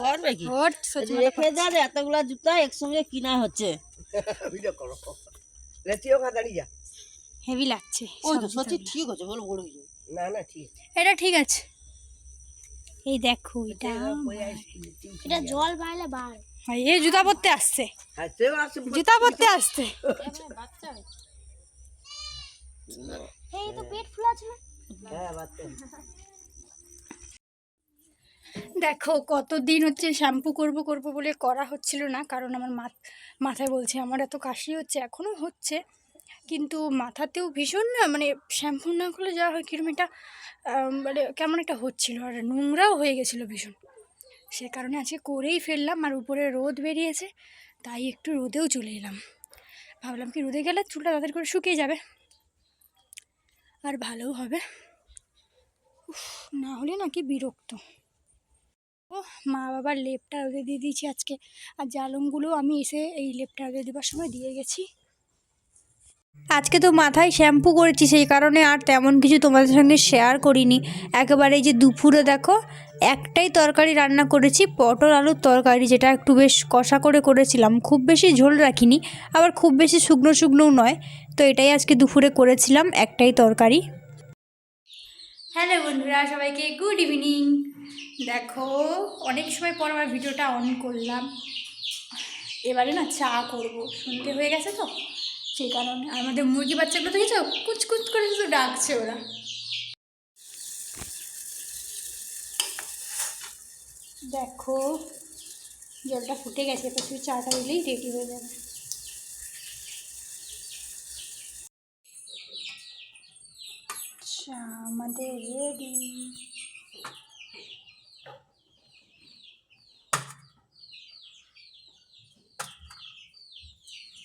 করবে কি রেখে যার এতগুলা জুতা একসঙ্গে কিনা হচ্ছে। হেভি লাগছে। ওই তো সত্যি ঠিক আছে, বলো বড় হয়ে যাবে। না না ঠিক এটা ঠিক আছে। এই দেখো এটা জল বাইলে বার এই জুতা পরতে আসছে, জুতা পরতে আসছে। এই তো পেট ফুলা ছিল। হ্যাঁ বাচ্চা। দেখো কতদিন হচ্ছে শ্যাম্পু করব করব বলে করা হচ্ছিল না, কারণ আমার মাথায় বলছে, আমার এত কাশি হচ্ছে, এখনও হচ্ছে, কিন্তু মাথাতেও ভীষণ না মানে শ্যাম্পু না করলে যা হয় কিরকম একটা মানে কেমন একটা হচ্ছিল, আর নোংরাও হয়ে গেছিলো ভীষণ। সে কারণে আজকে করেই ফেললাম। আর উপরে রোদ বেরিয়েছে, তাই একটু রোদেও চলে এলাম। ভাবলাম কি রোদে গেলে চুলটা তাড়াতাড়ি করে শুকিয়ে যাবে আর ভালোও হবে, না হলে নাকি বিরক্ত। ও মা বাবার লেপটা রোদে দিয়ে দিয়েছি আজকে, আর জালংগুলো আমি এসে এই লেপটা রোদে দেওয়ার সময় দিয়ে গেছি। আজকে তো মাথায় শ্যাম্পু করেছি, সেই কারণে আর তেমন কিছু তোমাদের সঙ্গে শেয়ার করিনি। একেবারে এই যে দুপুরে দেখো একটাই তরকারি রান্না করেছি, পটল আলুর তরকারি, যেটা একটু বেশ কষা করে করেছিলাম, খুব বেশি ঝোল রাখিনি, আবার খুব বেশি শুকনো শুকনোও নয়। তো এটাই আজকে দুপুরে করেছিলাম, একটাই তরকারি। হ্যালো বন্ধুরা, সবাইকে গুড ইভিনিং। দেখো অনেক সময় পর আমার ভিডিওটা অন করলাম। এবারে না চা করব, সন্ধে হয়ে গেছে তো সেই কারণে। আর আমাদের মুরগি বাচ্চাগুলো দেখেছো, কুচকুচ করে শুধু ডাকছে ওরা। দেখো জলটা ফুটে গেছে, এবার শুধু চাটা দিলেই রেডি হয়ে যাবে। চা আমাদের রেডি।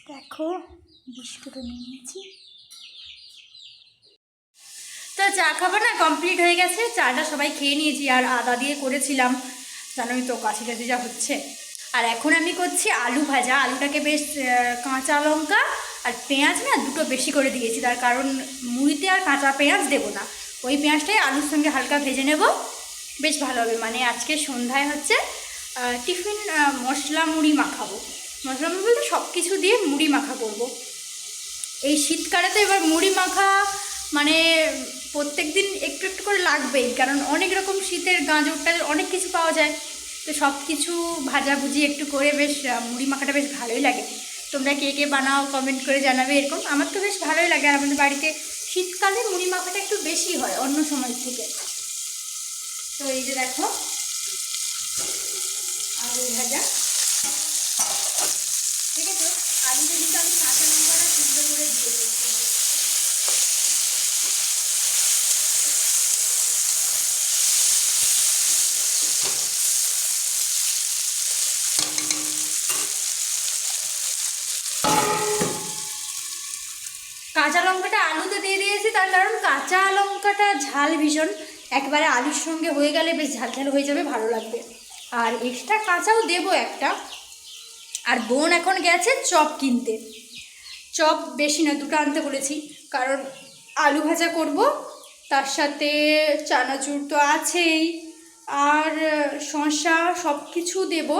দেখো বিস্কুটও নিয়েছি। তো চা খাবো না কমপ্লিট হয়ে গেছে, চাটা সবাই খেয়ে নিয়েছি। আর আদা দিয়ে করেছিলাম, জানোই তো কাশি টাশি যা হচ্ছে। আর এখন আমি করছি আলু ভাজা। আলুটাকে বেশ কাঁচা লঙ্কা আর পেঁয়াজ না দুটো বেশি করে দিয়েছি, তার কারণ মুড়িতে আর কাঁচা পেঁয়াজ দেবো না, ওই পেঁয়াজটাই আলুর সঙ্গে হালকা ভেজে নেব, বেশ ভালো হবে। মানে আজকে সন্ধ্যায় হচ্ছে টিফিন মশলা মুড়ি মাখাবো। মশলা মুড়ি বলতে সব কিছু দিয়ে মুড়ি মাখা করব। এই শীতকালে তো এবার মুড়ি মাখা মানে প্রত্যেক দিন একটু একটু করে লাগবেই, কারণ অনেক রকম শীতের গাজর টাজর অনেক কিছু পাওয়া যায়। তো সব কিছু ভাজাভুজি একটু করে বেশ মুড়ি মাখাটা বেশ ভালোই লাগে। তোমরা কে কে বানাও কমেন্ট করে জানাবে এরকম, আমার তো বেশ ভালোই লাগে। আর আমাদের বাড়িতে শীতকালে মুড়ি মাখাটা একটু বেশি হয় অন্য সময় থেকে। তো এই যে দেখো আলু ভাজা, ঠিক আছে। আলুটা কিন্তু আমি কাঁচা লঙ্কাটা সুন্দর করে দিয়ে দিয়েছি। কাঁচা লঙ্কাটা আলুতে দিয়ে দিয়েছি, তার কারণ কাঁচা লঙ্কাটা ঝাল ভীষণ, একবারে আলুর সঙ্গে হয়ে গেলে বেশ ঝাল ঝাল হয়ে যাবে, ভালো লাগবে। আর এক্সট্রা কাঁচাও দেবো একটা। আর বোন এখন গেছে চপ কিনতে, চপ বেশি না দুটো আনতে বলেছি, কারণ আলু ভাজা করব, তার সাথে চানাচুর তো আছেই, আর শসা সব কিছু দেবো।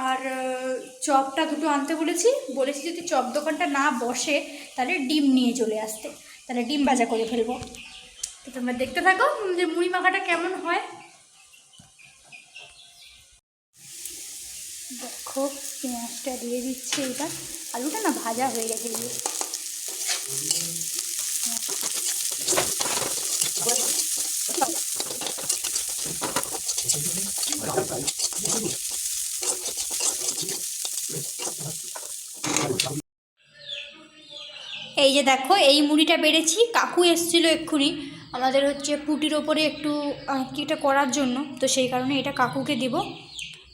আর চপটা দুটো আনতে বলেছি যদি চপ দোকানটা না বসে তাহলে ডিম নিয়ে চলে আসতে, তাহলে ডিম ভাজা করে ফেলবো। তো তোমরা দেখতে থাকো যে মুড়ি মাখাটা কেমন হয়। দেখো পেঁয়াজটা দিয়ে দিচ্ছি, এবার আলুটা না ভাজা হয়ে গেছে। এই যে দেখো এই মুড়িটা বেড়েছি, কাকু এসেছিলো এক্ষুনি আমাদের হচ্ছে পুটির ওপরে একটু কিটা করার জন্য, তো সেই কারণে এটা কাকুকে দেব।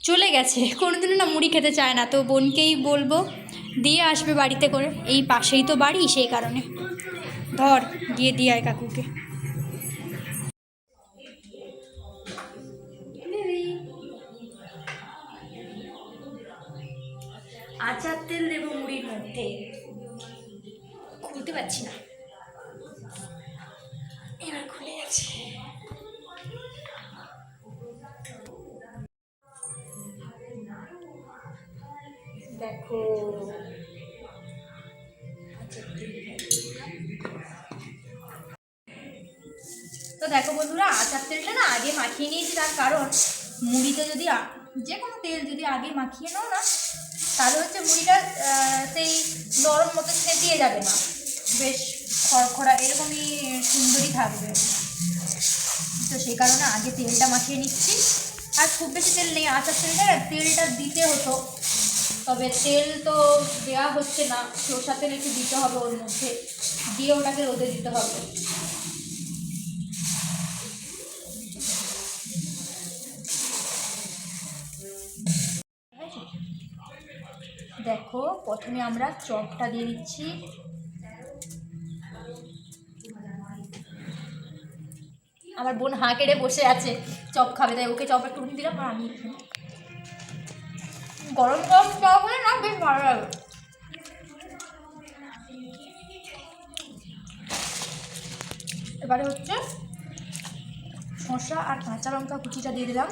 চলে গেছে, কোনোদিনও না মুড়ি খেতে চায় না, তো বোনকেই বলবো দিয়ে আসবে বাড়িতে করে, এই পাশেই তো বাড়ি, সেই কারণে। ধর গিয়ে দিয়ে আয় কাকুকে। আচার তেল দেবো মুড়ির মধ্যে, খুলতে পারছি না, এবার খুলে গেছে। দেখো তো দেখো বন্ধুরা, আচার তেলটা না আগে মাখিয়ে নিয়েছি, তার কারণ মুড়িতে যদি যে কোনো তেল যদি আগে মাখিয়ে নাও না, তাহলে হচ্ছে মুড়িটা সেই নরম মতো ছেটিয়ে যাবে না, বেশ খড়খড়া এরকমই সুন্দরই থাকবে। তো সেই কারণে আগে তেলটা মাখিয়ে নিচ্ছি। আর খুব বেশি তেল নেই, আচার তেলটা তেলটা দিতে হতো, তবে তেল তো দেওয়া হচ্ছে না, সরষা তেল একটু দিতে হবে ওর মধ্যে, দিয়ে ওটাকে রোদে দিতে হবে। দেখো প্রথমে আমরা চপটা দিয়ে দিচ্ছি। আমার বোন হাঁ কেড়ে বসে আছে, চপ খাবে, তাই ওকে চপ একটু দিলাম। আর আমি গরম গরম চপ হলে না বেশ ভালো লাগে। এবারে হচ্ছে শসা আর কাঁচা লঙ্কা কুচিটা দিয়ে দিলাম।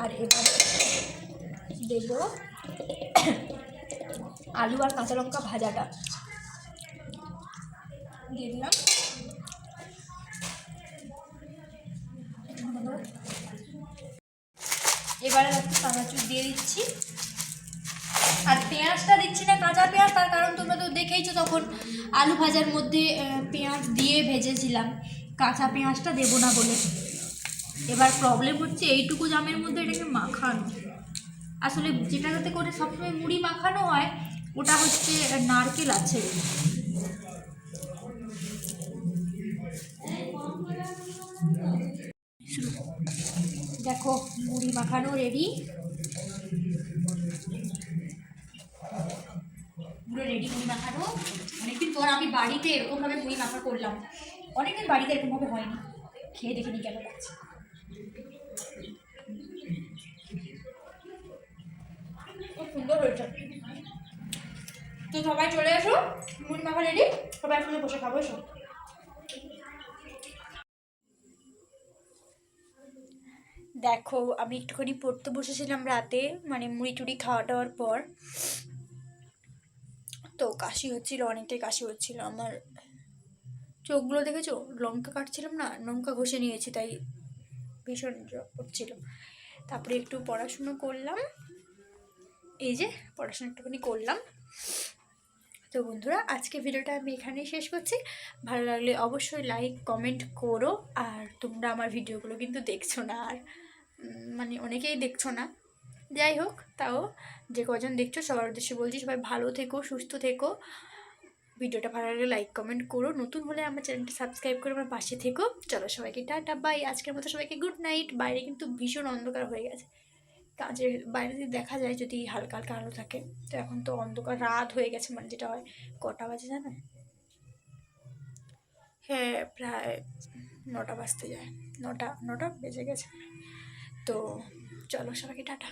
আর এবারে দেব আলু আর কাঁচা লঙ্কা ভাজাটা দিয়ে দিলাম। এবারে একটু চানাচুর দিয়ে দিচ্ছি। আর পেঁয়াজটা দিচ্ছি না, কাঁচা পেঁয়াজ, তার কারণ তোমরা তো দেখেইছো তখন আলু ভাজার মধ্যে পেঁয়াজ দিয়ে ভেজেছিলাম, কাঁচা পেঁয়াজটা দেবো না বলে। এবার প্রবলেম হচ্ছে এইটুকু জামের মধ্যে এটাকে মাখানো। আসলে যেটাতে করে সবসময় মুড়ি মাখানো হয় ওটা হচ্ছে নারকেল আছে। দেখো মুড়ি মাখানো রেডি, পুরো রেডি মুড়ি মাখানো। অনেকদিন পর আমি বাড়িতে এরকমভাবে মুড়ি মাখা করলাম, অনেকদিন বাড়িতে এরকমভাবে হয়নি। খেয়ে দেখে নি কেমন লাগছে। খুব সুন্দর হয়েছে। তো সবাই চলে এসো, মুড়ি মাখা রেডি, সবাই একসঙ্গে বসে খাবো। এসো। দেখো আমি একটুখানি পড়তে বসেছিলাম রাতে, মানে মুড়ি টুড়ি খাওয়া দাওয়ার পর। তো কাশি হচ্ছিল, অনেকটাই কাশি হচ্ছিল আমার। চোখগুলো দেখেছো, লঙ্কা কাটছিলাম না, লঙ্কা ঘষে নিয়েছি, তাই ভীষণ হচ্ছিল। তারপরে একটু পড়াশুনো করলাম, এই যে পড়াশোনা একটুখানি করলাম। তো বন্ধুরা, আজকে ভিডিওটা আমি এখানেই শেষ করছি। ভালো লাগলে অবশ্যই লাইক কমেন্ট করো। আর তোমরা আমার ভিডিওগুলো কিন্তু দেখছো না, আর মানে অনেকেই দেখছো না, যাই হোক, তাও যে কজন দেখছো সবার উদ্দেশ্যে বলছি, সবাই ভালো থেকো, সুস্থ থেকো। ভিডিওটা ভালো লাগলে লাইক কমেন্ট করো, নতুন হলে আমার চ্যানেলটা সাবস্ক্রাইব করে আমার পাশে থেকো। চলো সবাইকে টাটা বাই, আজকের মতো সবাইকে গুড নাইট। বাইরে কিন্তু ভীষণ অন্ধকার হয়ে গেছে, কাজের বাইরে দিয়ে দেখা যায় যদি হালকা হালকা আলো থাকে। তো এখন তো অন্ধকার, রাত হয়ে গেছে, মানে যেটা হয় কটা বাজে জানো? হ্যাঁ, প্রায় 9টা বাজতে যায়, 9টা বেজে গেছে। তো চলো সবাইকে টাটা।